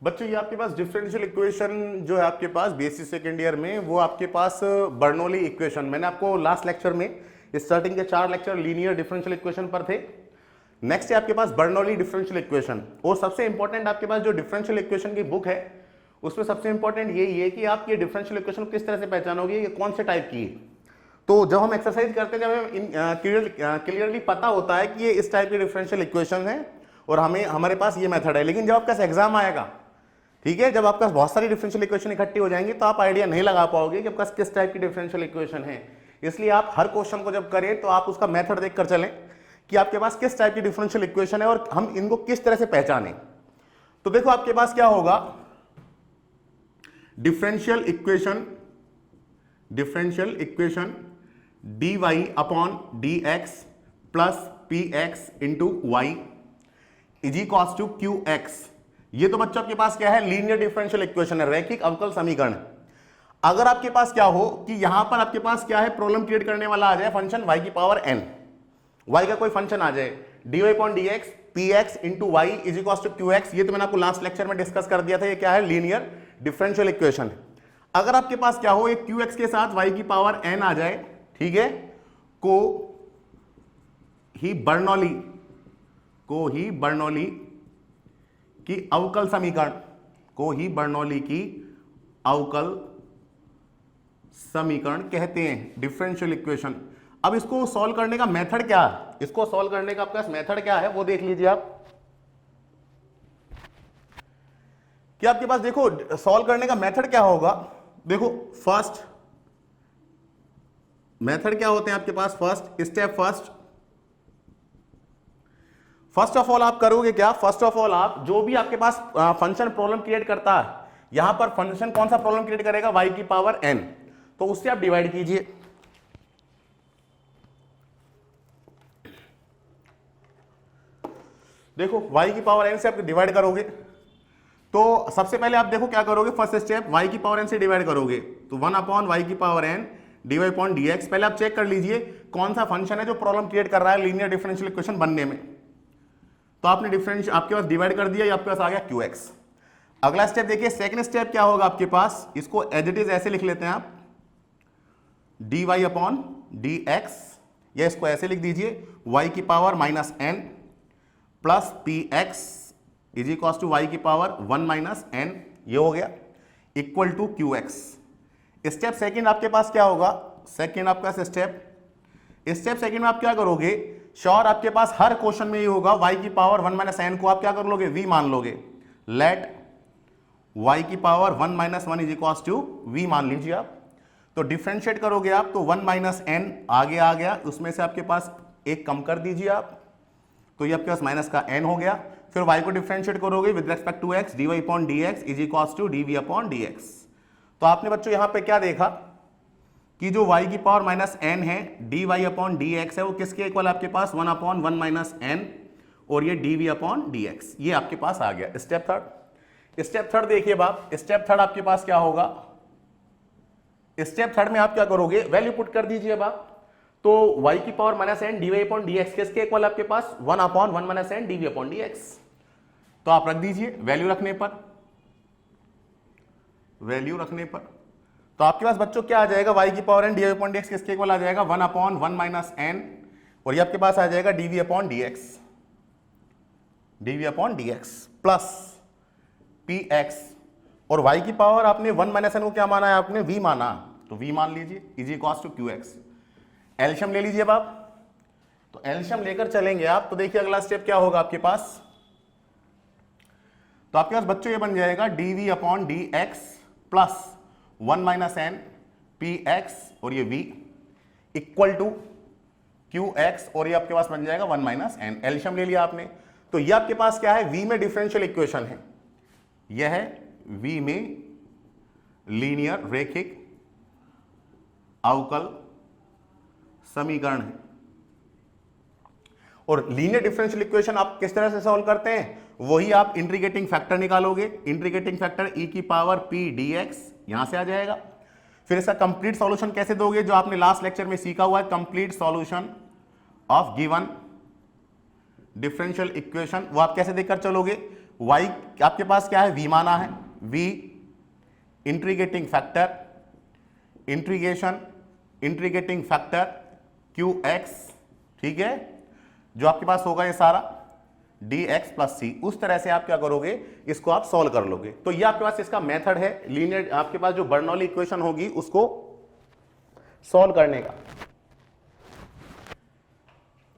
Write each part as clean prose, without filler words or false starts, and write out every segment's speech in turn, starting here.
बच्चों ये आपके पास डिफरेंशियल इक्वेशन जो है आपके पास बीएससी सेकेंड ईयर में, वो आपके पास बर्नौली इक्वेशन, मैंने आपको लास्ट लेक्चर में स्टार्टिंग के 4 लेक्चर लीनियर डिफरेंशियल इक्वेशन पर थे। नेक्स्ट है आपके पास बर्नौली डिफरेंशियल इक्वेशन, और सबसे इंपॉर्टेंट आपके पास जो डिफरेंशियल इक्वेशन की बुक है उसमें सबसे इंपॉर्टेंट यही है कि आप ये डिफरेंशियल इक्वेशन किस तरह से पहचानोगे, ये कौन से टाइप की है। तो जब हम एक्सरसाइज करते हैं, जब हमें क्लियरली पता होता है कि ये इस टाइप की डिफरेंशियल इक्वेशन है और हमारे पास ये मेथड है, लेकिन जब आपका एग्जाम आएगा, ठीक है, जब आपके पास बहुत सारी डिफरेंशियल इक्वेशन इकट्ठी हो जाएंगी तो आप आइडिया नहीं लगा पाओगे कि आपके पास किस टाइप की डिफरेंशियल इक्वेशन है। इसलिए आप हर क्वेश्चन को जब करें तो आप उसका मेथड देखकर चलें कि आपके पास किस टाइप की डिफरेंशियल इक्वेशन है और हम इनको किस तरह से पहचानें। तो देखो आपके पास क्या होगा, differential equation dy upon dx plus px into Y is equals to qx। ये तो बच्चों आपके पास क्या है, लीनियर डिफरेंशियल इक्वेशन है, रैखिक अवकल समीकरण। अगर आपके पास क्या हो कि यहां पर आपके पास क्या है, प्रॉब्लम क्रिएट करने वाला आ जाए फंक्शन y की पावर n, y का कोई फंक्शन आ जाए, dy upon dx px into Y is equals to qx। ये तो मैंने आपको लास्ट लेक्चर में डिस्कस कर दिया था, ये क्या है, लीनियर डिफरेंशियल इक्वेशन। अगर आपके पास क्या हो, एक qx के साथ y की पावर n आ जाए, ठीक है, को ही बर्नौली की अवकल समीकरण, कहते हैं डिफरेंशियल इक्वेशन। अब इसको सॉल्व करने का मेथड क्या है, इसको सॉल्व करने का आपका मेथड क्या है वो देख लीजिए आप। कि आपके पास देखो सॉल्व करने का मेथड क्या होगा, देखो फर्स्ट मेथड क्या होते हैं आपके पास, फर्स्ट ऑफ ऑल आप करोगे क्या, फर्स्ट ऑफ ऑल आप जो भी आपके पास फंक्शन प्रॉब्लम क्रिएट करता है, यहां पर फंक्शन कौन सा प्रॉब्लम क्रिएट करेगा, y की पावर n, तो उससे आप डिवाइड कीजिए। देखो y की पावर n से आप डिवाइड करोगे तो सबसे पहले आप देखो क्या करोगे, फर्स्ट स्टेप y की पावर n से डिवाइड करोगे तो 1 अपॉन y की power n dy upon dx। पहले आप चेक कर लीजिए कौन सा फंक्शन है जो प्रॉब्लम क्रिएट कर रहा है लीनियर डिफरेंशियल इक्वेशन बनने में। तो आपने डिफरेंशियल आपके पास डिवाइड कर दिया, ये आपके पास आ गया qx। अगला स्टेप देखिए, सेकंड स्टेप क्या होगा आपके पास, इसको एज इट इज ऐसे लिख लेते हैं आप, dy अपॉन dx, या इसको ऐसे लिख दीजिए y की power minus n plus px is equal to y की पावर 1 माइनस n, ये हो गया equal to qx। Step second आपके पास क्या होगा, सेकंड आपका स्टेप सेकंड में आप क्या करोगे, श्योर आपके पास हर क्वेश्चन में ये होगा, y की पावर 1 माइनस n को आप क्या कर लोगे, v मान लोगे। लेट y की power 1 minus 1 is equal to v मान लीजिए आप। तो डिफरेंशिएट करोगे आप तो 1 माइनस n आगे आ गया, उसमें से आपके पास एक कम कर दीजिए आप, तो ये आपके पास माइनस का n हो गया। फिर y को डिफरेंशिएट करोगे with respect to x, dy upon dx is equal to dv upon dx। तो आपने बच्चों यहां पे क्या देखा कि जो y की पावर माइनस n है, dy अपॉन dx है, वो किसके इक्वल आपके पास 1 अपॉन 1 माइनस n, और ये dv अपॉन dx, ये आपके पास आ गया। स्टेप थर्ड देखिए बाप, स्टेप थर्ड आपके पास क्या होगा, स्टेप थर्ड में आप क्या करोगे, वैल्यू पुट कर दीजिए बाप। तो y की power minus n dy upon dx किसके इक्वल आपके पास 1 upon 1 minus n dv upon dx। तो आप रख दीजिए वैल्यू रखने पर, तो आपके पास बच्चों क्या आ जाएगा, y की power n dy upon dx किसके इक्वल आ जाएगा 1 अपॉन 1 माइनस n, और ये आपके पास आ जाएगा dv upon dx plus px, और y की पावर आपने 1 माइनस n को क्या माना है आपने, v माना, तो v मान लीजिए इज इक्वल टू qx। एल्शियम ले लीजिए आप, तो एल्शियम लेकर चलेंगे आप, तो देखिए अगला स्टेप क्या होगा आपके पास, तो आपके पास बच्चों ये बन जाएगा dv upon dx plus 1 minus n px, और ये v इक्वल टू qx, और ये आपके पास बन जाएगा 1 माइनस n। एल्शियम ले लिया आपने, तो ये आपके पास क्या है, v में डिफरेंशियल इक्वेशन है, यह है v में लीनियर रैखिक अवकल समीकरण है। और लीनियर डिफरेंशियल इक्वेशन आप किस तरह से सॉल्व करते हैं, वही आप इंटीग्रेटिंग फैक्टर निकालोगे, इंटीग्रेटिंग फैक्टर e की पावर p dx यहां से आ जाएगा। फिर इसका कंप्लीट सॉल्यूशन कैसे दोगे, जो आपने लास्ट लेक्चर में सीखा हुआ है, complete solution of given differential equation, वो आप कैसे देखकर चलोगे, y आपके पास क्या है, v माना है, v इंट्रीगेटिंग फैक्टर, इंट्रीगेटिंग फैक्टर qx, ठीक है, जो आपके पास होगा ये सारा dx प्लस सी। उस तरह से आप क्या करोगे, इसको आप सॉल्व कर लोगे। तो ये आपके पास इसका मेथड है, लीनियर आपके पास जो बर्नौली इक्वेशन होगी उसको सॉल्व करने का।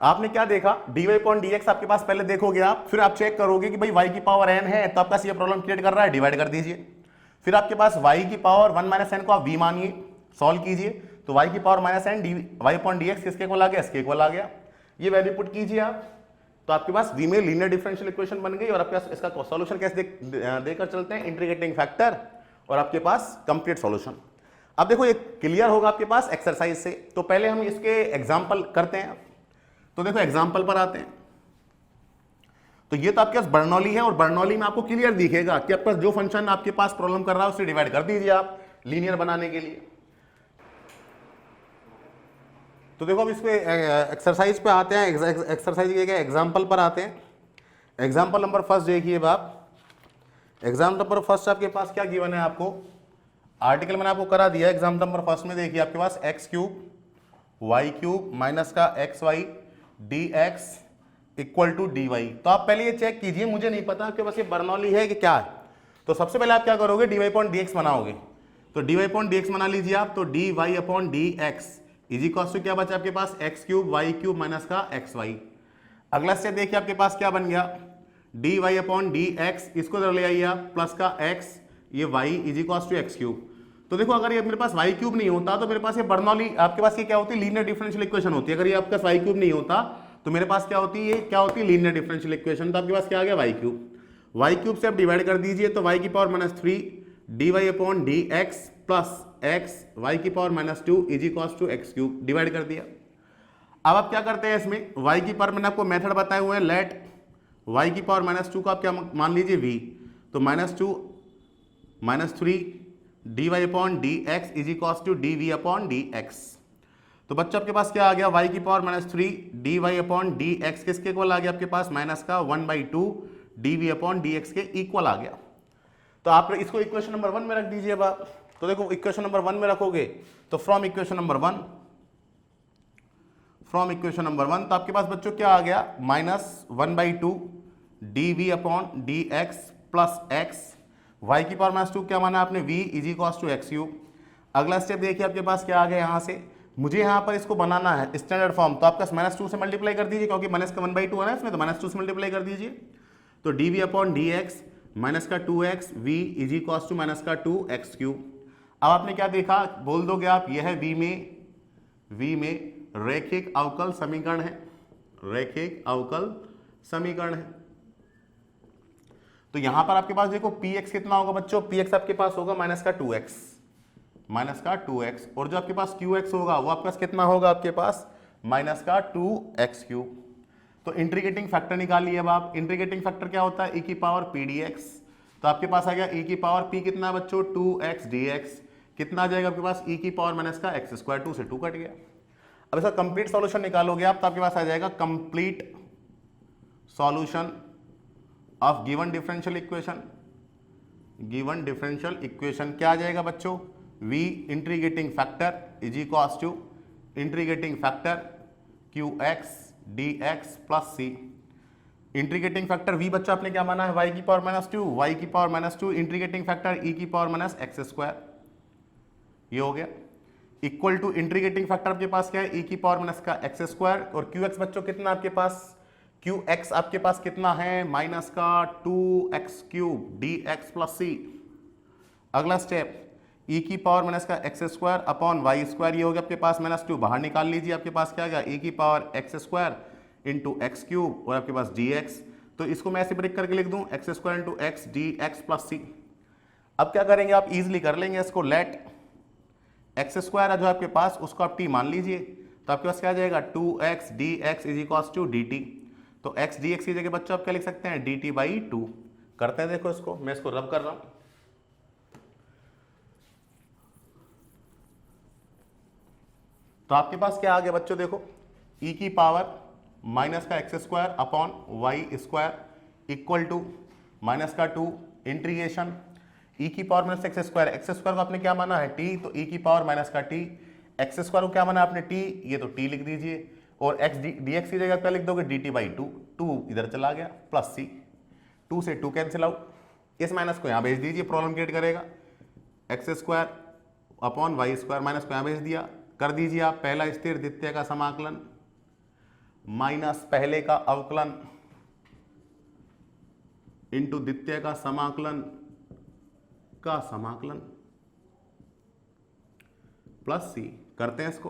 आपने क्या देखा, dy अपॉन dx आपके पास पहले देखोगे आप, फिर आप चेक करोगे कि भाई y की पावर n है, तो आपका ये प्रॉब्लम क्रिएट कर रहा है, डिवाइड कर दीजिए। फिर आपके पास y की पावर 1 माइनस n को आप v मानिए, सॉल्व कीजिए, तो y की power minus n y upon dx किसके इक्वल आ गया, इसके इक्वल आ गया। ये वैल्यू पुट कीजिए आप, तो आपके पास v में लीनियर डिफरेंशियल इक्वेशन बन गई। और आपके पास इसका सॉल्यूशन कैसे देकर चलते हैं, इंटीग्रेटिंग फैक्टर और आपके पास कंप्लीट सॉल्यूशन। अब देखो ये क्लियर होगा आपके पास एक्सरसाइज से। तो पहले हम इसके एग्जाम्पल करते हैं। तो देखो एग्जाम्पल पर आते हैं। तो ये तो आपके पास बर्नौली है, और बर्नौली में आपको क्लियर दिखेगा कि आपके पास जो फंक्शन आपके पास प्रॉब्लम कर रहा है उसे डिवाइड कर दीजिए आप लीनियर बनाने के लिए। तो देखो अब इस पे एक्सरसाइज पे आते हैं, एक्सरसाइज के एग्जाम्पल पर आते हैं। एग्जाम्पल नंबर फर्स्ट देखिए आप, एग्जाम्पल नंबर फर्स्ट आपके पास क्या गिवन है, आपको आर्टिकल मैंने आपको करा दिया। एग्जाम्पल नंबर फर्स्ट में देखिए आपके पास x cube Y cube minus का x Y D X equal to D Y. तो आप पहले ये चेक कीजिए, मुझे नहीं पता आपके पास ये बर्नौली है कि क्या है। तो सबसे पहले आप क्या करोगे, d Y upon D x बनाओगे। तो d Y upon D x बना लीजिए आप। तो d Y upon D x is equal to क्या बचा आपके पास, x cube Y cube minus का एक्स वाई। अगला स्टेप देखिए आपके पास क्या बन गया, d Y upon D x, इसको इधर ले आइए आप, प्लस का एक्स ये y is equal to x cube. तो देखो अगर ये मेरे पास वाई क्यूब नहीं होता तो मेरे पास ये बर्नौली आपके पास ये क्या होती है, लीनियर डिफरेंशियल इक्वेशन होती है। अगर ये आपका वाई क्यूब नहीं होता तो मेरे पास क्या होती है, ये क्या होती है, लीनियर डिफरेंशियल इक्वेशन। तो आपके पास क्या आ गया, वाई क्यूब। वाई क्यूब से आप डिवाइड कर दीजिए, तो वाई की power minus 3 D Y upon D x plus x Y की power minus 2 is equal to x cube, divide कर दिया। अब आप क्या करते हैं इसमें, वाई की पावर मैंने आपको मेथड बताए हुए हैं, लेट वाई की पावर माइनस 2 का आप क्या मान लीजिए v, तो माइनस 2 माइनस 3 D Y upon D x is equal to D we upon D X. तो बच्चों आपके पास क्या आ गया, y की power minus 3 D Y upon D X किसके इक्वल आ गया आपके पास, माइनस का 1/2 D we upon D X के इक्वल आ गया। तो आप इसको इक्वेशन नंबर 1 में रख दीजिए अब आप। तो देखो इक्वेशन नंबर 1 में रखोगे तो फ्रॉम इक्वेशन नंबर 1, तो आपके पास बच्चों क्या आ गया, minus 1/2 D we upon D x plus x, Y की पावर माइनस 2 क्या माना आपने, v is equal to x cube. अगला स्टेप देखिए आपके पास क्या आ गया, यहाँ से मुझे यहाँ पर इसको बनाना है स्टैंडर्ड फॉर्म। तो आपका माइनस 2 से मल्टीप्लाई कर दीजिए, क्योंकि माइनस का 1/2 है ना इसमें, तो माइनस 2 से मल्टीप्लाई कर दीजिए। तो D we upon D X minus का 2x v is equal to minus का 2x क्यूब। अब आपने क्या देखा, बोल दोगे आप, यह है v में रैखिक अवकल समीकरण है, रैखिक अवकल समीकरण है। तो यहां पर आपके पास देखो px कितना होगा बच्चों, px आपके पास होगा माइनस का 2x, और जो आपके पास qx होगा वो आपके पास कितना होगा, आपके पास माइनस का 2x क्यूब। तो इंटीग्रेटिंग फैक्टर निकालिए अब आप। इंटीग्रेटिंग फैक्टर क्या होता है, e की पावर p dx। तो आपके पास आ गया e की पावर p कितना है बच्चों, 2x dx, कितना आ जाएगा आपके पास, e की पावर माइनस का x स्क्वायर, 2 से 2 कट गया। अब इसका कंप्लीट सॉल्यूशन निकालोगे आप, तो आपके पास आ जाएगा complete solution of given differential equation, क्या आ जाएगा बच्चों, v integrating factor is equal to integrating factor qx dx plus c। Integrating factor v बच्चों आपने क्या माना है, y की पावर माइनस 2, y की power minus 2 integrating factor e की पावर माइनस एक्स स्क्वायर, ये हो गया। इक्वल टू इंटीग्रेटिंग फैक्टर आपके पास क्या है, e की पावर माइनस का एक्स स्क्वायर, और qx बच्चों कितना आपके पास, qx आपके पास कितना है, माइनस का 2x cube dx plus c। अगला स्टेप e की पावर माइनस का x square upon Y square, ये हो गया आपके पास माइनस 2, बाहर निकाल लीजिए, आपके पास क्या आ गया, e की power x square into x cube, और आपके पास dx। तो इसको मैं ऐसे ब्रेक करके लिख दूं, x square into x dx plus c। अब क्या करेंगे आप, इजिली कर लेंगे इसको, लेट एक्स स्क्वायर है जो आपके पास उसको आप t मान लीजिए। तो आपके पास क्या आ जाएगा, 2x dx is equal to dt। तो x dx की जगह बच्चों आप क्या लिख सकते हैं, dt/2। करते हैं देखो इसको, मैं इसको रब कर रहा हूं। तो आपके पास क्या आ गया बच्चों, देखो e की पावर माइनस का x square upon Y square equal to minus का 2 इंटीग्रेशन e की पावर माइनस एक्स स्क्वायर को आपने क्या माना है t, तो e की पावर माइनस का t, एक्स स्क्वायर को क्या माना आपने t, ये तो t लिख दीजिए, और x dx की जगह क्या लिख दोगे dt बाई 2, 2 इधर चला गया प्लस c, 2 से 2 कैंसिल आउट, इस माइनस को यहाँ भेज दीजिए, प्रॉब्लम क्रिएट करेगा, X square upon Y square, minus को यहाँ भेज दिया, कर दीजिए आप पहला स्थिर द्वितीय का समाकलन माइनस पहले का अवकलन इंटू द्वितीय का समाकलन प्लस सी, करते हैं इसको,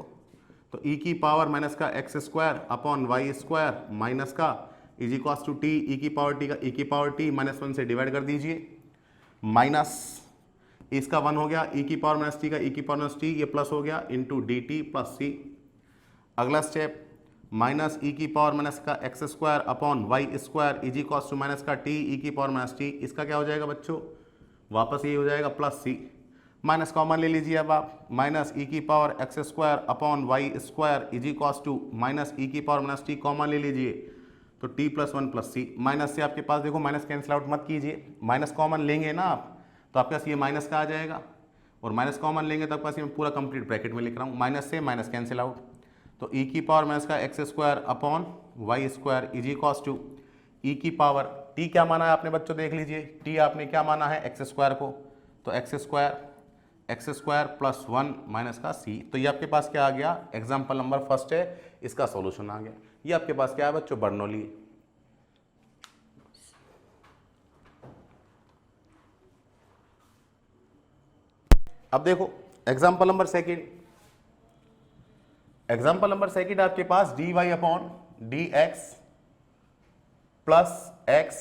तो e की पावर माइनस का x square upon Y square minus का is equals to T, E की पावर टी का ई की पावर टी माइनस 1 से डिवाइड कर दीजिए, माइनस इसका 1 हो गया, ई की पावर माइनस टी का ई की पावर माइनस टी, ये प्लस हो गया into D T plus C. अगला स्टेप माइनस ई की पावर माइनस का x square upon Y square is equals to minus का टी, ई की पावर माइनस टी, इसका क्या हो जाएगा बच्चों, वापस ये हो जाएगा प्लस सी, माइनस कॉमन ले लीजिए अब आप, माइनस ई की power x square upon Y square is equals to minus ई की पावर माइनस टी, कॉमन ले लीजिए तो t plus 1 plus c, minus से आपके पास देखो माइनस कैंसिल आउट मत कीजिए, माइनस कॉमन लेंगे ना आप तो आपके पास ये माइनस का आ जाएगा, और माइनस कॉमन लेंगे तो आपके पास ये पूरा कंप्लीट ब्रैकेट में लिख रहा हूँ, माइनस से माइनस कैंसिल आउट, तो ई की पावर माइनस का x square upon Y square is equals to e की पावर टी क्या माना है आपने बच्चों देख लीजिए, टी आपने क्या माना है एक्स स्क्वायर को, तो एक्स स्क्वायर प्लस 1 माइनस का सी, तो ये आपके पास क्या आ गया, एग्जाम्पल नंबर फर्स्ट है, इसका सॉल्यूशन आ गया, ये आपके पास क्या है बच्चों बर्नौली। अब देखो एग्जाम्पल नंबर सेकेंड आपके पास dy upon dx plus x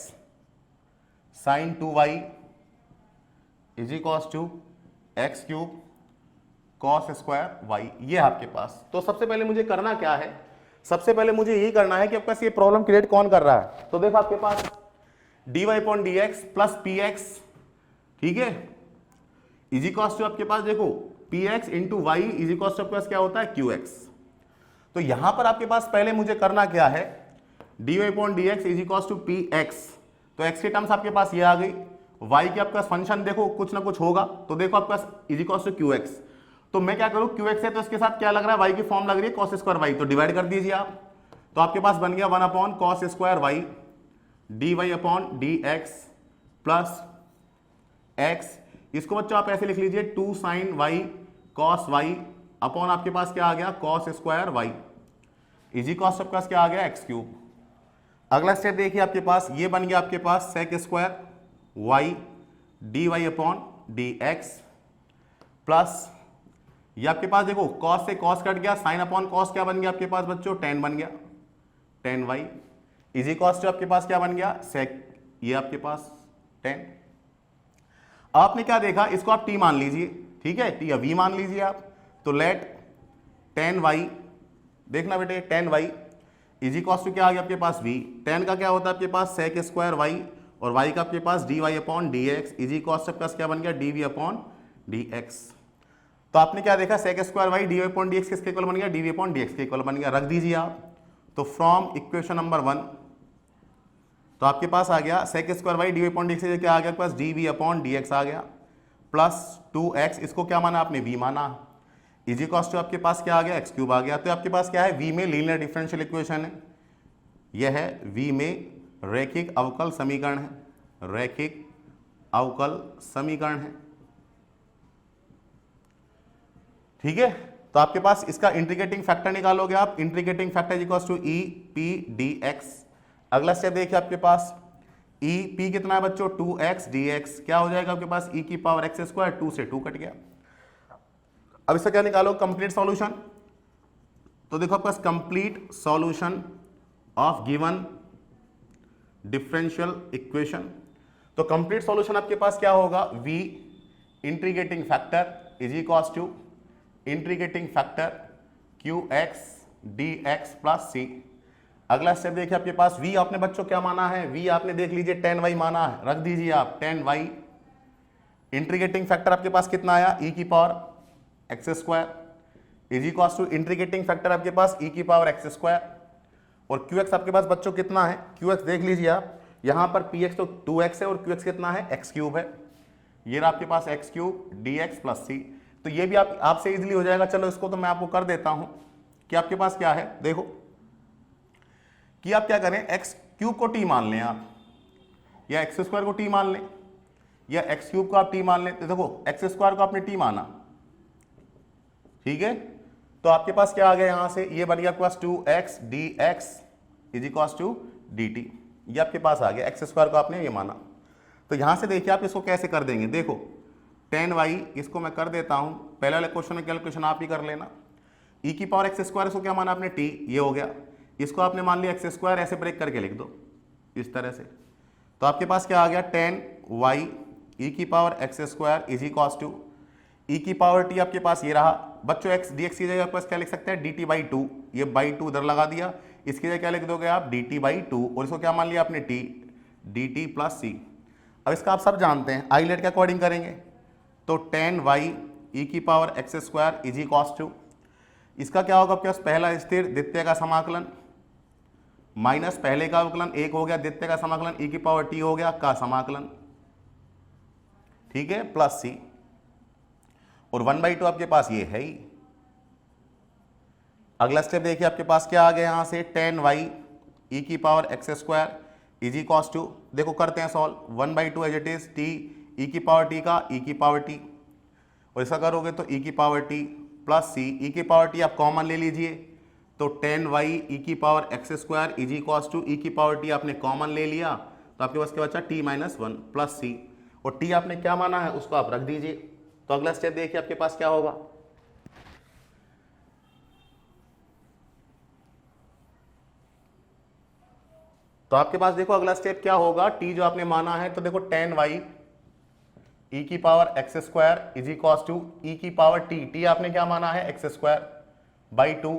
sine 2y is equals to x cube cos square y, ये आपके पास। तो सबसे पहले मुझे करना क्या है, सबसे पहले मुझे यही करना है कि आपके पास ये प्रॉब्लम क्रिएट कौन कर रहा है, तो देखो आपके पास dy upon dx plus px, ठीक है, इज इक्वल्स टू आपके पास देखो px into Y is equals to आपके पास क्या होता है qx। तो यहां पर आपके पास पहले मुझे करना क्या है, dy upon dx is equals to px, तो x के टर्म्स आपके पास ये आ गई, y के आपके पास फंक्शन देखो कुछ ना कुछ होगा, तो देखो आपके पास इज इक्वल्स टू qx, तो मैं क्या करूं qx है तो इसके साथ क्या लग रहा है y की फॉर्म लग रही है cos स्क्वायर y, तो डिवाइड कर दीजिए आप, तो आपके पास बन गया 1 upon cos square y dy upon dx plus x, इसको बच्चों आप ऐसे लिख लीजिए 2 sine y cos y upon आपके पास क्या आ गया cos square y is equals आपके पास क्या आ गया एक्स क्यूब। अगला स्टेप देखिए आपके पास ये बन गया आपके पास sec square y dy upon dx plus ये आपके पास देखो cos से cos कट गया, साइन अपॉन cos क्या बन गया आपके पास बच्चों tan बन गया, tan y is equals to आपके पास क्या बन गया सेक, ये आपके पास tan। आपने क्या देखा, इसको आप t मान लीजिए, ठीक है, t या v मान लीजिए आप, तो लेट tan y, देखना बेटे tan y is equals to क्या आ गया आपके पास v, tan का क्या होता है आपके पास सेक स्क्वायर y और y का आपके पास dy upon dx is equals to आपके पास क्या बन गया dv अपॉन dx। तो आपने क्या देखा sec square y dy upon dx किसके इक्वल बन गया, dv अपॉन dx के इक्वल बन गया, रख दीजिए आप, तो फ्रॉम इक्वेशन नंबर 1 तो आपके पास आ गया sec square y d upon D x क्या आ गया आपके पास d we upon D x आ गया प्लस 2x, इसको क्या माना आपने v माना, इज इक्वल्स टू आपके पास क्या आ गया एक्स क्यूब आ गया। तो आपके पास क्या है v में लीनियर डिफरेंशियल इक्वेशन है, यह है v में रैखिक अवकल समीकरण है, रैखिक अवकल समीकरण है, ठीक है। तो आपके पास इसका इंटीग्रेटिंग फैक्टर निकालोगे आप, integrating factor is equals to E P D X. अगला स्टेप देखिए आपके पास ई पी कितना है बच्चों 2x dx, क्या हो जाएगा आपके पास e की पावर x स्क्वायर, 2 से 2 कट गया। अब इसका क्या निकालो कंप्लीट सॉल्यूशन, तो देखो आपके पास complete solution of given differential equation, तो कंप्लीट सॉल्यूशन आपके पास क्या होगा v integrating factor is equals to integrating factor qx dx plus c। अगला स्टेप देखिए आपके पास v आपने बच्चों क्या माना है, v आपने देख लीजिए tan y माना है, रख दीजिए आप tan y, इंटीग्रेटिंग फैक्टर आपके पास कितना आया e की power x square is equals to integrating factor आपके पास e की पावर x स्क्वायर, और qx आपके पास बच्चों कितना है, qx देख लीजिए आप यहां पर पी एक्स तो 2x है और क्यू एक्स कितना है, एक्स क्यूब है। ये रहा आपके पास x cube d x plus c. तो ये भी आपसे इजीली हो जाएगा। चलो इसको तो मैं आपको कर देता हूं कि आपके पास क्या है, देखो कि आप क्या करें, एक्स क्यूब को टी मान लें आप, या एक्स स्क्वायर को टी मान लें, या एक्स क्यूब को आप टी मान लें। तो देखो एक्स स्क्वायर को आपने टी माना, ठीक है, तो आपके पास क्या आ गया यहां से, ये बन गया आपके पास 2x dx is equals to dt। ये आपके पास आ गया, एक्स स्क्वायर को आपने ये माना। तो यहां से देखिए आप इसको कैसे कर देंगे, देखो tan y, इसको मैं कर देता हूं, पहले वाले क्वेश्चन में कैलकुलेशन आप ही कर लेना। e की पावर एक्स स्क्वायर, इसको क्या माना आपने t, ये हो गया। इसको आपने मान लिया एक्स स्क्वायर, ऐसे ब्रेक करके लिख दो इस तरह से। तो आपके पास क्या आ गया, tan y e की power x square is equals to e की पावर t, आपके पास ये रहा बच्चों, x dx की जगह आपके पास क्या लिख सकते हैं, dt बाई 2, ये बाई 2 इधर लगा दिया, इसकी जगह क्या लिख दोगे आप, dt बाई 2, और इसको क्या मान लिया आपने t, dt प्लस सी। अब इसका आप सब जानते हैं, आइलेट के अकॉर्डिंग करेंगे तो tan y e की power x square is equals to, इसका क्या होगा आपके पास, पहला स्थिर द्वितीय का समाकलन माइनस पहले का अवकलन, एक हो गया द्वितीय का समाकलन, e की पावर t हो गया का समाकलन, ठीक है, प्लस सी, और 1/2 आपके पास ये है ही। अगला स्टेप देखिए आपके पास क्या आ गया, यहां से tan y e की power x square is equals to, देखो करते हैं solve, 1/2 as it is t e की पावर t का e की पावर t, और ऐसा करोगे तो e की पावर t प्लस सी, e की पावर t आप कॉमन ले लीजिए, तो tan y e की power x square is equals to e की पावर t आपने कॉमन ले लिया, तो आपके पास क्या बचा, t माइनस 1 प्लस सी, और t आपने क्या माना है उसको आप रख दीजिए। तो अगला स्टेप देखिए आपके पास क्या होगा, तो आपके पास देखो अगला स्टेप क्या होगा, t जो आपने माना है, तो देखो tan y e की power x square is equals to e की पावर t आपने क्या माना है, x square by 2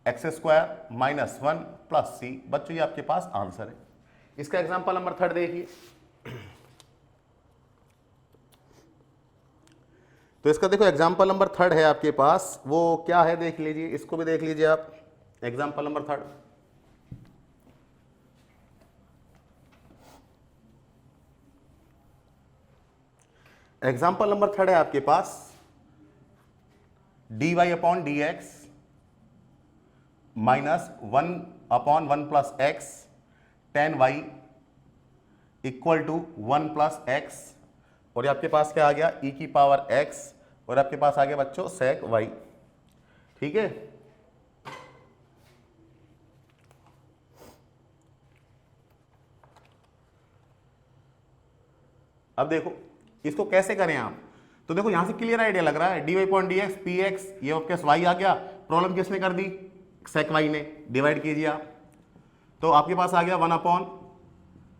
x square minus 1 plus सी। बच्चों ये आपके पास आंसर है। इसका एग्जांपल नंबर 3 देखिए, तो इसका देखो एग्जाम्पल नंबर 3 है आपके पास, वो क्या है देख लीजिए, इसको भी देख लीजिए आप, एग्जाम्पल नंबर 3। एग्जाम्पल नंबर 3 है आपके पास, dy upon D X minus 1/1 plus X tan y equal to 1 plus X, और ये आपके पास क्या आ गया, e की पावर x, और आपके पास आ गया बच्चों sec y, ठीक है। अब देखो इसको कैसे करें आप, तो देखो यहां से क्लियर आइडिया लग रहा है, dy point D x P x, ये आपके पास y आ गया, प्रॉब्लम किसने कर दी, sec y ने, डिवाइड कीजिए आप, तो आपके पास आ गया 1 upon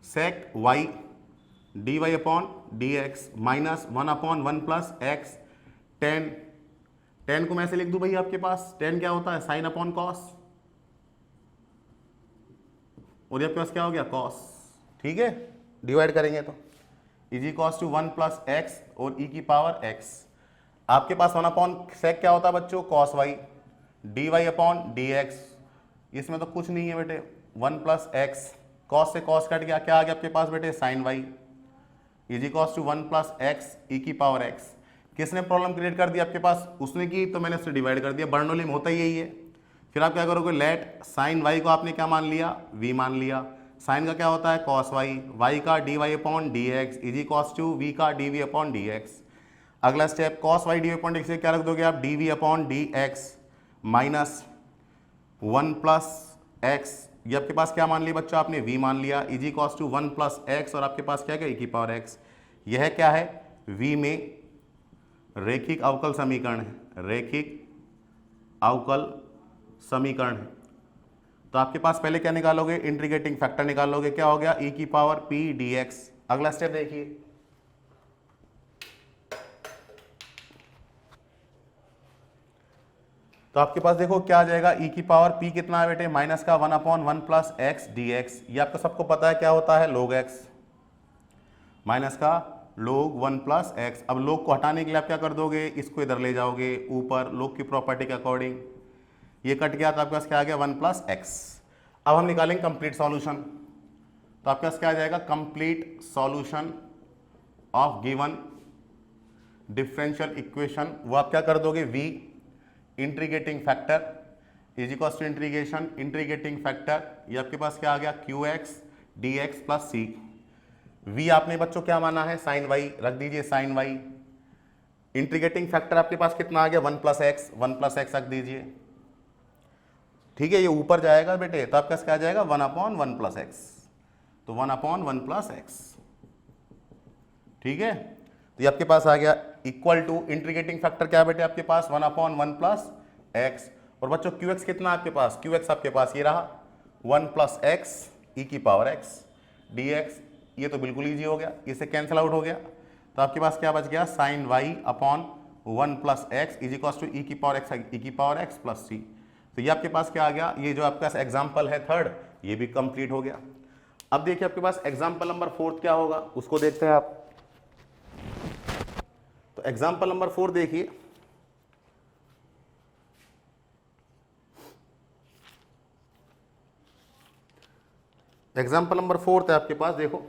sec y dy upon D X minus 1 upon 1 plus X tan को मैं ऐसे लिख दूं भाई, आपके पास tan क्या होता है, साइन अपॉन कॉस, और आपके पास क्या हो गया कॉस, ठीक है, डिवाइड करेंगे तो is equals to 1 plus X और e की पावर x, आपके पास 1 अपॉन sec क्या होता है बच्चों, cos y dy upon D X, इसमें तो कुछ नहीं है बेटे, 1 प्लस एक्स, cos से cos कट गया, क्या आ गया आपके पास बेटे, sin y is equals to 1 plus X e की पावर x। किसने प्रॉब्लम क्रिएट कर दी आपके पास, उसने की, तो मैंने उससे डिवाइड कर दिया, बर्नौली में होता ही यही है। फिर आप क्या करोगे, लेट साइन y को आपने क्या मान लिया, v मान लिया, साइन का क्या होता है cos y, y का dy upon D x is equals to v का dv अपॉन डी एक्स। अगला step cos y dy upon D x क्या रख दोगे आप, dv upon D X minus 1 plus X, ये आपके पास क्या मान लिया बच्चों आपने, v मान लिया, is equals to 1 plus X, और आपके पास क्या है e की पावर x। यह क्या है, v में रैखिक अवकल समीकरण है, रैखिक अवकल समीकरण है। तो आपके पास पहले क्या निकालोगे, इंटीग्रेटिंग फैक्टर निकालोगे, क्या हो गया e की पावर p dx। अगला स्टेप देखिए, तो आपके पास देखो क्या आ जाएगा, e की पावर p कितना है बेटे, माइनस का 1 upon 1 plus x D x, ये आपको सबको पता है क्या होता है, log x, माइनस का log 1 प्लस एक्स। अब log को हटाने के लिए आप क्या कर दोगे, इसको इधर ले जाओगे ऊपर, log की प्रॉपर्टी के अकॉर्डिंग, ये कट गया तो आपके पास क्या आ गया, 1 प्लस एक्स। अब हम निकालेंगे कंप्लीट सॉल्यूशन, तो आपके पास क्या आ जाएगा, complete solution of given differential equation. वो आप क्या कर दोगे, v integrating factor is equal to integration integrating factor, ये आपके पास क्या आ गया, qx dx plus c। v आपने बच्चों क्या माना है, साइन y, रख दीजिए साइन y। इंटीग्रेटिंग फैक्टर आपके पास कितना आ गया, 1 प्लस एक्स रख दीजिए। ठीक है, ये ऊपर जाएगा बेटे, तो आपका क्या आ जाएगा, 1/1 प्लस एक्स, तो 1/1 प्लस एक्स। ठीक है, तो ये आपके पास आ गया इक्वल टू इंटीग्रेटिंग फैक्टर क्या है बेटे आपके पास, 1/1 प्लस एक्स। और बच्चों qx कितना आपके पास, qx आपके पास ये रहा 1 प्लस एक्स ई की पावर एक्स dx, ये तो बिल्कुल ईजी हो गया, इससे कैंसिल आउट हो गया। तो आपके पास क्या बच गया, sine y upon 1 plus x is equal to e की पावर एक्स प्लस सी। तो ये आपके पास क्या आ गया, ये जो आपके पास एग्जाम्पल है थर्ड, ये भी कंप्लीट हो गया। अब देखिए आपके पास एग्जाम्पल नंबर 4 क्या होगा, उसको देखते हैं आप। तो एग्जाम्पल नंबर 4 देखिए, एग्जाम्पल नंबर 4 है आपके पास, देखो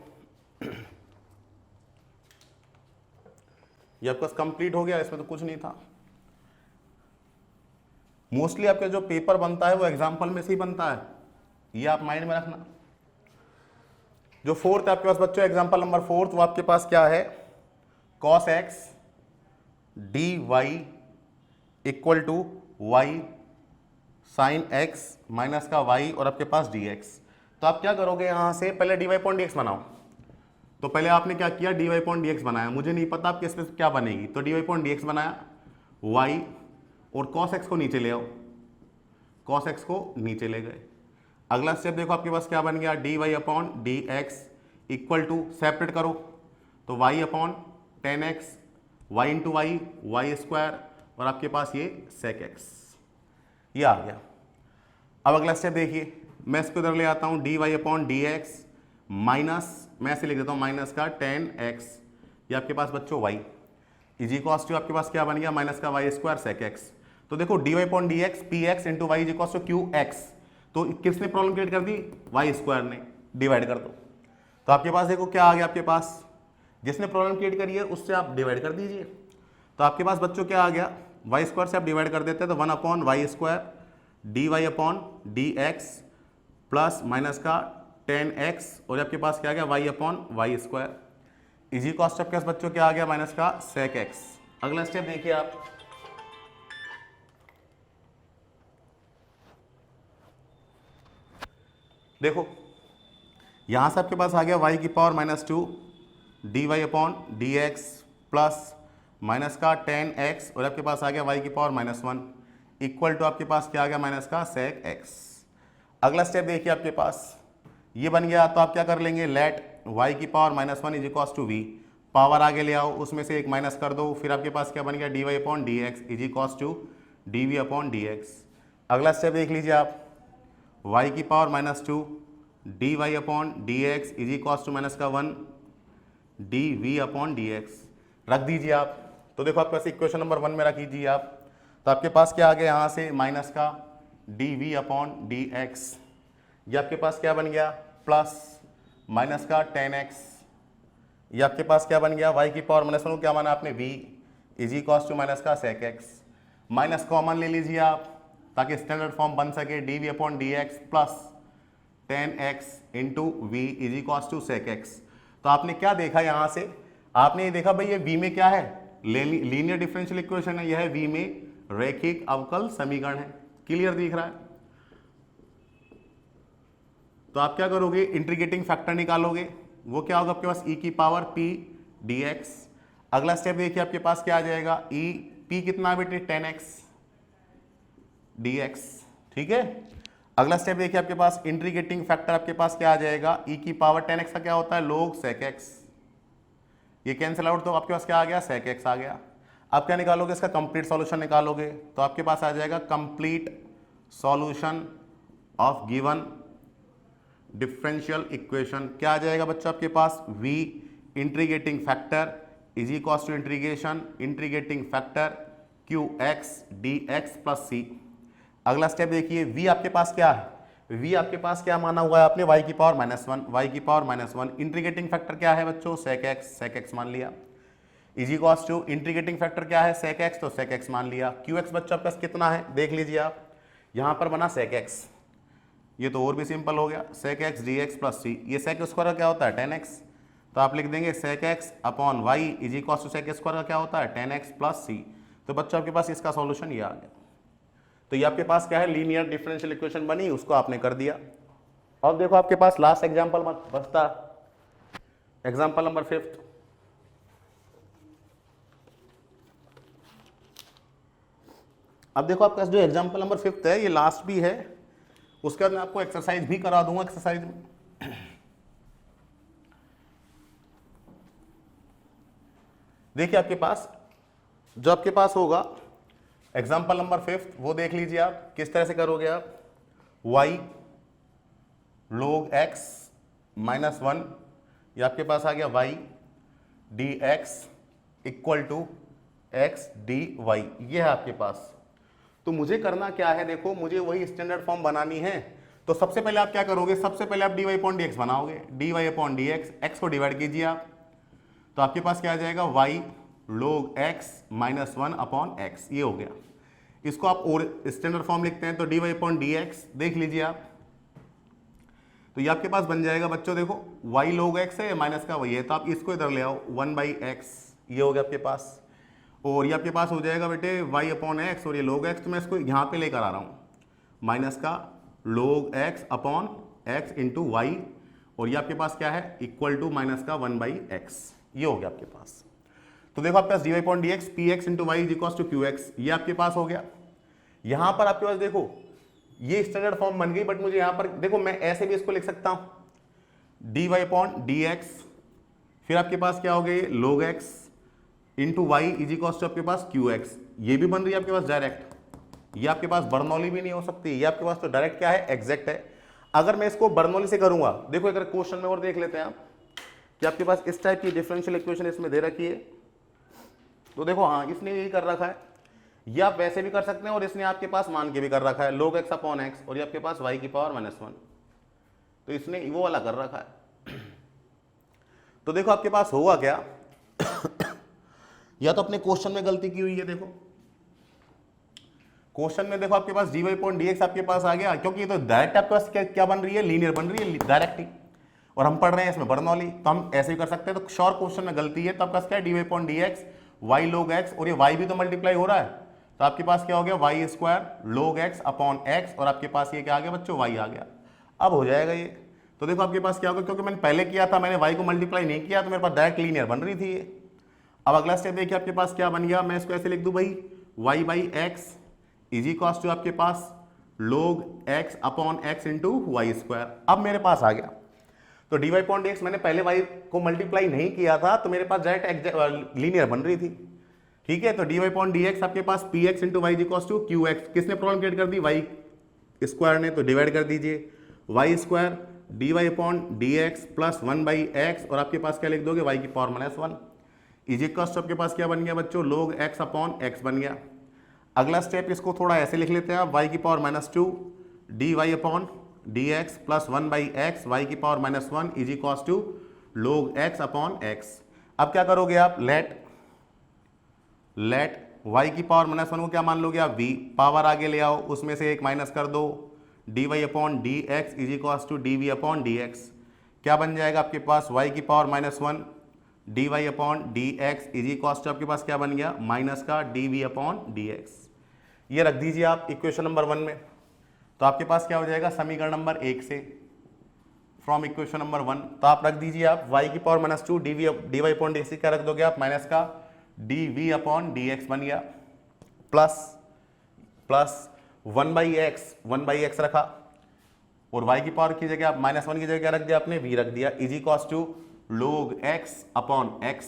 ये आपके पास कंप्लीट हो गया, इसमें तो कुछ नहीं था। मोस्टली आपका जो पेपर बनता है वो एग्जाम्पल में से ही बनता है, ये आप माइंड में रखना। जो 4 है आपके पास बच्चों, एग्जाम्पल नंबर 4, वो आपके पास क्या है, cos x dy equal to y sine x minus का y और आपके पास dx। तो आप क्या करोगे, यहां से पहले dy पॉइंट dx बनाओ। तो पहले आपने क्या किया, dy पॉइंट dx बनाया, मुझे नहीं पता आपके इसमें क्या बनेगी, तो dy पॉइंट dx बनाया, y और cos x को नीचे ले आओ, cos x को नीचे ले गए। अगला स्टेप देखो आपके पास क्या बन गया, dy upon dx equal to, separate करो, तो y upon 10x y into Y square और आपके पास ये sec x, ये आ गया। अब अगला स्टेप देखिए, मैं इसको इधर ले आता हूँ, dy अपॉन dx माइनस, मैं ऐसे लिख देता हूँ माइनस का 10x, ये आपके पास बच्चों y इज इक्वल्स टू आपके पास क्या बन गया, माइनस का वाई स्क्वायर sec x। तो देखो dy upon dx px into Y is equals to qx, तो किसने प्रॉब्लम क्रिएट कर दी, वाई स्क्वायर ने, डिवाइड कर दो। तो आपके पास देखो क्या आ गया, आपके पास जिसने प्रॉब्लम क्रिएट करी है उससे आप डिवाइड कर दीजिए। तो आपके पास बच्चों क्या आ गया, वाई स्क्वायर से आप डिवाइड कर देते हैं, तो 1 upon Y square dy upon dx plus minus का 10x और आपके पास क्या आ गया, y upon Y square easy cost आपके पास बच्चों क्या आ गया, माइनस का sec x। अगला स्टेप देखिए आप, देखो यहां से आपके पास आ गया y की power -2 dy upon dx plus minus का 10x और आपके पास आ गया y की पावर -1 इक्वल टू आपके पास क्या आ गया, माइनस का sec x। अगला स्टेप देखिए आपके पास ये बन गया, तो आप क्या कर लेंगे, लेट y की power -1 is equal to v, power आगे ले आओ, उसमें से एक माइनस कर दो, फिर आपके पास क्या बन गया, dy upon dx is equal to dv upon dx। अगला स्टेप देख लीजिए आप, y की power -2 dy upon dx is equal to minus का 1 dv अपॉन dx रख दीजिए आप। तो देखो आपके पास इक्वेशन नंबर 1 में रख दीजिए आप, तो आपके पास क्या आ गया, यहाँ से माइनस का dv अपॉन dx, ये आपके पास क्या बन गया, प्लस माइनस का 10x, ये आपके पास क्या बन गया, y की पावर -1 को क्या माना आपने, v is equal to minus का sec x, माइनस कॉमन ले लीजिए आप ताकि स्टैंडर्ड फॉर्म बन सके, dv upon dx plus 10x into V is equal to sec x। तो आपने क्या देखा, यहां से आपने ये देखा भाई ये v में क्या है, लीनियर डिफरेंशियल इक्वेशन है, यह है v में रैखिक अवकल समीकरण है, क्लियर दिख रहा है। तो आप क्या करोगे, इंटीग्रेटिंग फैक्टर निकालोगे, वो क्या होगा आपके पास, e की पावर p dx। अगला स्टेप देखिए आपके पास क्या आ जाएगा, p कितना बेटे 10x dx, ठीक है। अगला स्टेप देखिए आपके पास इंटीग्रेटिंग फैक्टर आपके पास क्या आ जाएगा, e की पावर 10x का क्या होता है, log sec x, ये कैंसिल आउट, तो आपके पास क्या आ गया, sec x आ गया। आप क्या निकालोगे, इसका कंप्लीट सॉल्यूशन निकालोगे, तो आपके पास आ जाएगा complete solution of given differential equation, क्या आ जाएगा बच्चों आपके पास, v integrating factor is equal to integrating factor qx dx plus c। अगला स्टेप देखिए, v आपके पास क्या है, v आपके पास क्या माना हुआ है आपने, y की पावर -1, y की पावर -1। इंटीग्रेटिंग फैक्टर क्या है बच्चों, sec x मान लिया। Is equals to integrating factor क्या है, sec x, तो sec x मान लिया। qx बच्चों आपके पास कितना है, देख लीजिए आप, यहां पर बना sec x, ये तो और भी सिंपल हो गया, sec x dx plus c, ये sec स्क्वायर का क्या होता है 10x, तो आप लिख देंगे sec x upon y is equals to sec square का क्या होता है 10x प्लस c। तो बच्चों आपके पास इसका सॉल्यूशन ये आ गया। तो ये आपके पास क्या है, लीनियर डिफरेंशियल इक्वेशन बनी, उसको आपने कर दिया। अब देखो आपके पास लास्ट एग्जांपल बचता, एग्जांपल नंबर 5। अब देखो आपका जो एग्जांपल नंबर 5 है ये लास्ट भी है, उसके बाद मैं आपको एक्सरसाइज भी करा दूंगा। एक्सरसाइज में देखिए आपके पास जो आपके पास होगा एग्जाम्पल नंबर 5, वो देख लीजिए आप किस तरह से करोगे आप, y log x -1, ये आपके पास आ गया y dx equal to x dy, ये है आपके पास। तो मुझे करना क्या है, देखो मुझे वही स्टैंडर्ड फॉर्म बनानी है। तो सबसे पहले आप क्या करोगे, सबसे पहले आप dy अपॉन dx बनाओगे, dy अपॉन dx, x को डिवाइड कीजिए आप, तो आपके पास क्या आ जाएगा, y log x -1 upon x, ये हो गया। इसको आप और स्टैंडर्ड फॉर्म लिखते हैं तो dy अपॉन dx, देख लीजिए आप, तो ये आपके पास बन जाएगा बच्चों, देखो y log x है, माइनस का वही है, तो आप इसको इधर ले आओ 1/x, ये हो गया आपके पास। और ये आपके पास हो जाएगा बेटे y अपॉन x, और ये log x, तो मैं इसको यहाँ पे लेकर आ रहा हूँ, माइनस का log x upon x into Y, और ये आपके पास क्या है, इक्वल टू माइनस का 1/x, ये हो गया आपके पास। तो देखो आपके पास dy upon dx px into Y is equal to qx, ये आपके पास हो गया। यहां पर आपके पास देखो ये स्टैंडर्ड फॉर्म बन गई, बट मुझे यहां पर देखो मैं ऐसे भी इसको लिख सकता हूं, dy अपॉन dx, फिर आपके पास क्या हो गया, log x into Y is equal to आपके पास qx, ये भी बन रही है आपके पास डायरेक्ट, ये आपके पास बर्नौली भी नहीं हो सकती, ये आपके पास तो डायरेक्ट क्या है, एग्जैक्ट है। अगर मैं इसको बर्नौली से करूंगा, देखो अगर क्वेश्चन में और देख लेते हैं आप कि आपके पास इस टाइप की डिफरेंशियल इक्वेशन इसमें दे रखी है, तो देखो हाँ इसने यही कर रखा है, ये आप वैसे भी कर सकते हैं और इसने आपके पास मान के भी कर रखा है log x अपॉन x, और ये आपके पास y की पावर -1, तो इसने वो वाला कर रखा है। तो देखो आपके पास होगा क्या या तो अपने क्वेश्चन में गलती की हुई है, देखो क्वेश्चन में देखो आपके पास dy अपॉन dx आपके पास आ गया, क्योंकि ये तो डायरेक्ट आपके पास क्या बन रही है, लीनियर बन रही है डायरेक्ट ही, और हम पढ़ रहे हैं इसमें बर्नौली, तो हम ऐसे भी कर सकते हैं। तो श्योर क्वेश्चन में गलती है, तो आपका क्या है, dy upon dx y log x, और ये y भी तो मल्टीप्लाई हो रहा है, तो आपके पास क्या हो गया, y square log x upon x, और आपके पास ये क्या आ गया बच्चों, y आ गया। अब हो जाएगा ये, तो देखो आपके पास क्या होगा, क्योंकि मैंने पहले किया था, मैंने y को मल्टीप्लाई नहीं किया, तो मेरे पास डायरेक्ट लीनियर बन रही थी ये। अब अगला स्टेप देखिए आपके पास क्या बन गया, मैं इसको ऐसे लिख दूं भाई, y/x इज इक्वल टू आपके पास log x upon x into Y square. अब मेरे पास आ गया, तो dy अपॉन dx मैंने पहले y को मल्टीप्लाई नहीं किया था, तो मेरे पास डायरेक्ट लीनियर बन रही थी, ठीक है। तो dy अपॉन dx आपके पास px into Y equal to qx, किसने प्रॉब्लम क्रिएट कर दी, y स्क्वायर ने, तो डिवाइड कर दीजिए y square dy upon dx plus 1/x, और आपके पास क्या लिख दोगे, y की पावर -1 इज इक्वल टू आपके पास क्या बन गया बच्चों, log x अपॉन x बन गया। अगला स्टेप इसको थोड़ा ऐसे लिख लेते हैं आप, y की power -2 dy upon dx plus 1/x, y की power -1 is equal to log x upon x। अब क्या करोगे आप, लेट y की पावर -1 को क्या मान लोगे आप, v, पावर आगे ले आओ, उसमें से एक माइनस कर दो, dy upon dx is equal to dv upon dx, क्या बन जाएगा आपके पास, y की power -1 dy upon dx is equal to आपके पास क्या बन गया, माइनस का dv अपॉन dx। ये रख दीजिए आप इक्वेशन नंबर 1 में, तो आपके पास क्या हो जाएगा, समीकरण नंबर 1 से फ्रॉम इक्वेशन नंबर 1, तो आप रख दीजिए आप y की पावर -2 dy अपॉन dx, क्या रख दोगे आप, माइनस का dv अपॉन dx बन गया, प्लस 1/x रखा, और y की पावर की जगह आप -1 की जगह क्या रख दिया आपने, v रख दिया, is equal to log x upon x।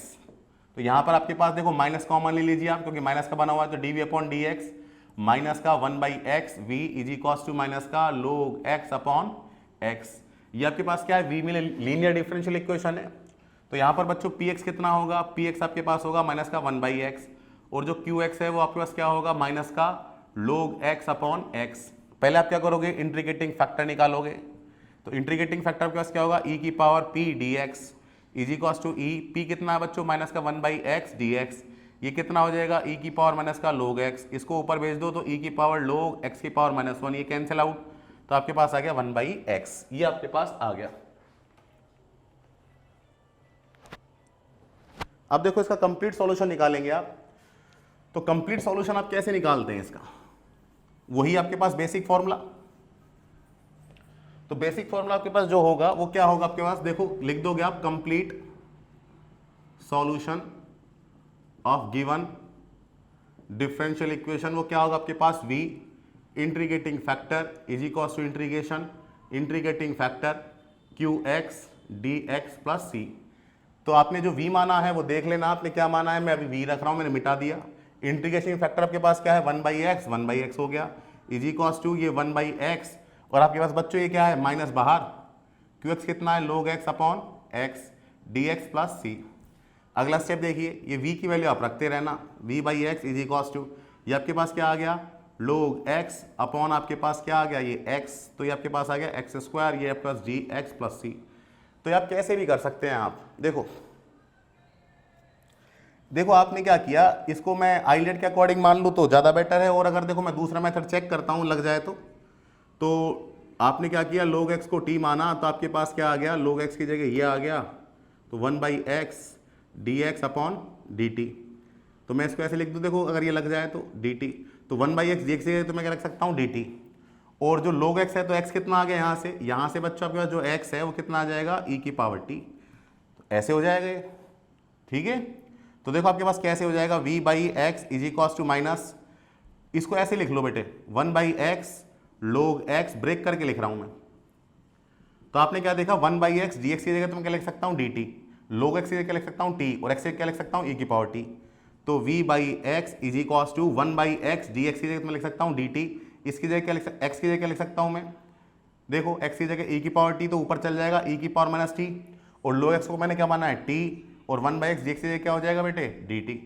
तो यहां पर आपके पास देखो माइनस कॉमन ले लीजिए आप, क्योंकि माइनस का बना हुआ है, तो dv अपॉन dx माइनस का 1/x v is equal to minus का log x अपॉन x। ये आपके पास क्या है, v में लीनियर डिफरेंशियल इक्वेशन है, तो यहां पर बच्चों px कितना होगा, px आपके पास होगा माइनस का 1/x, और जो qx है वो आपके पास क्या होगा, माइनस का log x अपॉन x। पहले आप क्या करोगे, इंटीग्रेटिंग फैक्टर निकालोगे। तो इंटीग्रेटिंग फैक्टर के पास क्या होगा, e की power p dx is equal to e, p कितना है बच्चों, माइनस का 1/x dx, ये कितना हो जाएगा, e की पावर माइनस का log x, इसको ऊपर भेज दो तो e की पावर log x की पावर -1, ये कैंसिल आउट, तो आपके पास आ गया 1/x, ये आपके पास आ गया। अब देखो इसका कंप्लीट सॉल्यूशन निकालेंगे आप। तो कंप्लीट सॉल्यूशन आप कैसे निकालते हैं इसका, वही आपके पास बेसिक फॉर्मूला। तो बेसिक फॉर्मूला आपके पास जो होगा वो क्या होगा आपके पास, देखो लिख दोगे आप, complete solution of given differential equation, वो क्या होगा आपके पास, v integrating factor is equal to integrating factor qx dx plus c। तो आपने जो v माना है वो देख लेना, आपने क्या माना है, मैं अभी v रख रहा हूं, मैंने मिटा दिया। इंटीग्रेशन फैक्टर आपके पास क्या है, 1/x हो गया, इज इक्वल टू ये 1/x, और आपके पास बच्चों ये क्या है, माइनस बाहर, qx कितना है, log x upon x dx plus c। अगला स्टेप देखिए, ये v की वैल्यू आप रखते रहना, v/x इज इक्वल टू, ये आपके पास क्या आ गया, log x अपॉन आपके पास क्या आ गया, ये x, तो ये आपके पास आ गया x², ये आपके पास dx प्लस c। तो ये आप कैसे भी कर सकते हैं आप, देखो आपने क्या किया, इसको मैं आइलेट के अकॉर्डिंग मान लूँ तो ज़्यादा बेटर है, और अगर देखो मैं दूसरा मेथड चेक करता हूँ लग जाए तो आपने क्या किया, log x को t माना, तो आपके पास क्या आ गया, log x की जगह ये आ गया, तो 1/x dx अपॉन dt। तो मैं इसको ऐसे लिख दूँ, देखो अगर ये लग जाए तो dt, तो 1/x dx की जगह तो मैं क्या लिख सकता हूँ, dt, और जो log x है तो x कितना आ गया यहाँ से बच्चों आपके पास जो x है वो कितना आ जाएगा, e की पावर t, तो ऐसे हो जाएगा ये, ठीक है। तो देखो आपके पास कैसे हो जाएगा, v/x is equal to minus, इसको ऐसे लिख लो बेटे, 1/x log x, ब्रेक करके लिख रहा हूं मैं। तो आपने क्या देखा, 1/x dx की जगह तो मैं क्या लिख सकता हूं, dt, log x की जगह क्या लिख सकता हूं, t, और x की क्या लिख सकता हूं, e की पावर t। तो v/x is equal to 1/x dx की जगह तो मैं लिख सकता हूं dt, इसकी जगह क्या x की जगह क्या लिख सकता हूं मैं, देखो x की जगह e की पावर t, तो ऊपर चल जाएगा e की पावर माइनस t, और log x को मैंने क्या माना है, t, और 1/x dx की जगह क्या हो जाएगा बेटे, dt।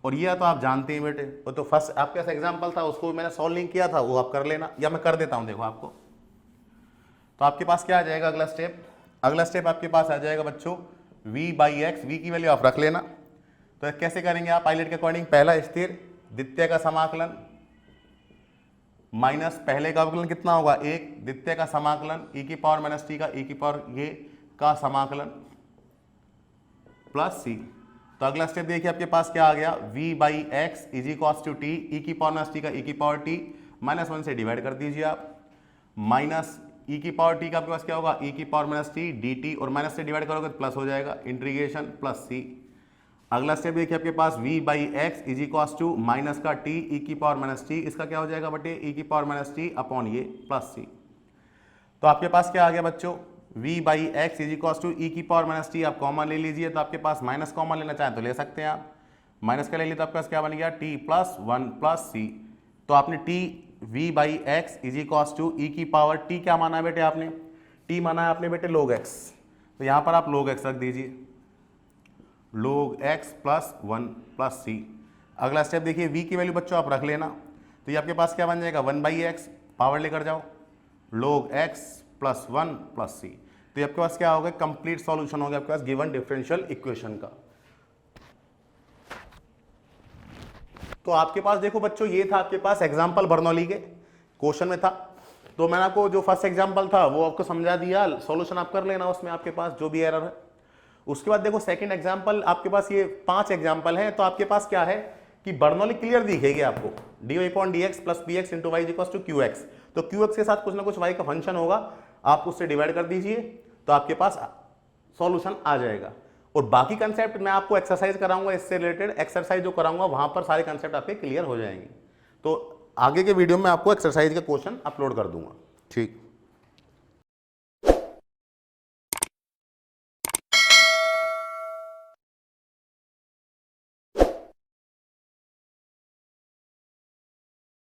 और ये तो आप जानते हैं बेटे, वो तो फर्स्ट आपके पास एग्जाम्पल था, उसको मैंने सॉल्व नहीं किया था, वो आप कर लेना, या मैं कर देता हूं देखो आपको। तो आपके पास क्या आ जाएगा अगला स्टेप आपके पास आ जाएगा बच्चों, v/x, v की वैल्यू आप रख लेना। तो कैसे करेंगे आप आइलेट के अकॉर्डिंग, पहला स्थिर द्वितीय का समाकलन माइनस पहले का अवकलन कितना होगा, 1, द्वितीय का समाकलन e की पावर माइनस t का e की पावर ये का समाकलन प्लस c। तो अगला स्टेप देखिए आपके पास क्या आ गया, v/x is equal to t, e की पावर माइनस t का e की पावर t, -1 से डिवाइड कर दीजिए आप, माइनस e की पावर t का आपके पास क्या होगा, e की पावर माइनस t dt, और माइनस से डिवाइड करोगे तो प्लस हो जाएगा, इंटीग्रेशन प्लस c। अगला स्टेप देखिए आपके पास v/x is equal to minus का t, e की पावर माइनस t, इसका क्या हो जाएगा बटे, e की पावर माइनस t अपॉन ये प्लस c। तो आपके पास क्या आ गया बच्चों, v/x is equal to e की पावर माइनस t, आप कॉमन ले लीजिए, तो आपके पास माइनस कॉमन लेना चाहें तो ले सकते हैं आप, माइनस का ले लिया तो आपके पास क्या बन गया, t प्लस 1 प्लस c। तो आपने t v/x is equal to e की पावर t क्या माना है बेटे, आपने t माना है आपने बेटे log x, तो यहाँ पर आप log x रख दीजिए, log x plus 1 plus c। अगला स्टेप देखिए, v की वैल्यू बच्चों आप रख लेना, तो ये आपके पास क्या बन जाएगा, 1/x, पावर लेकर जाओ, log x plus 1 plus c। तो ये आपके पास क्या होगा, कंप्लीट सॉल्यूशन हो गया आपके पास गिवन डिफरेंशियल इक्वेशन का। तो आपके पास देखो बच्चों, ये था आपके पास एग्जांपल बर्नौली के क्वेश्चन में था, तो मैंने आपको जो फर्स्ट एग्जांपल था वो आपको समझा दिया, सॉल्यूशन आप कर लेना उसमें आपके पास जो भी एरर है। उसके बाद देखो सेकंड एग्जांपल आपके पास, ये 5 एग्जांपल हैं, तो आपके पास क्या है कि बर्नौली क्लियर दिखेगी आपको, dy/dx प्लस px into y equals to qx। तो qx के साथ कुछ ना कुछ y का फंक्शन होगा, आप उससे डिवाइड कर दीजिए, तो आपके पास सॉल्यूशन आ जाएगा। और बाकी कंसेप्ट मैं आपको एक्सरसाइज कराऊंगा, इससे रिलेटेड एक्सरसाइज जो कराऊंगा वहां पर सारे कंसेप्ट आपके क्लियर हो जाएंगे। तो आगे के वीडियो में आपको एक्सरसाइज के क्वेश्चन अपलोड कर दूंगा, ठीक।